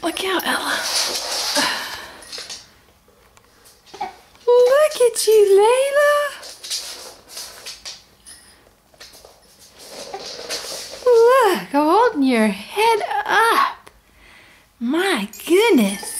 Look out, Ella. Look at you, Layla. Look, holding your head up. My goodness.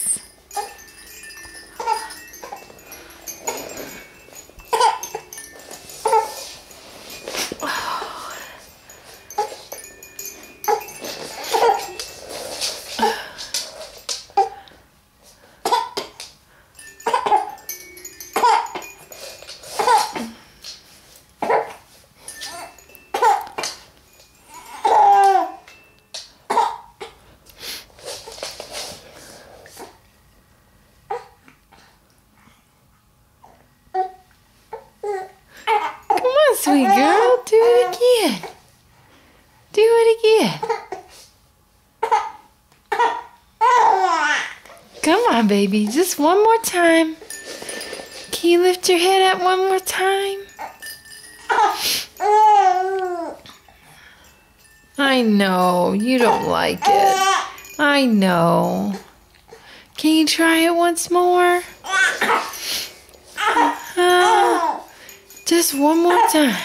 Sweet girl, do it again. Do it again. Come on, baby, just one more time. Can you lift your head up one more time? I know, you don't like it. I know. Can you try it once more? Just one more time.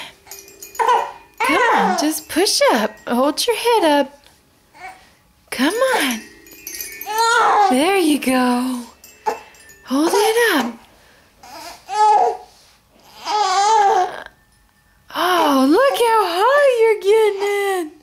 Come on, just push up. Hold your head up. Come on. There you go. Hold it up. Oh, look how high you're getting in.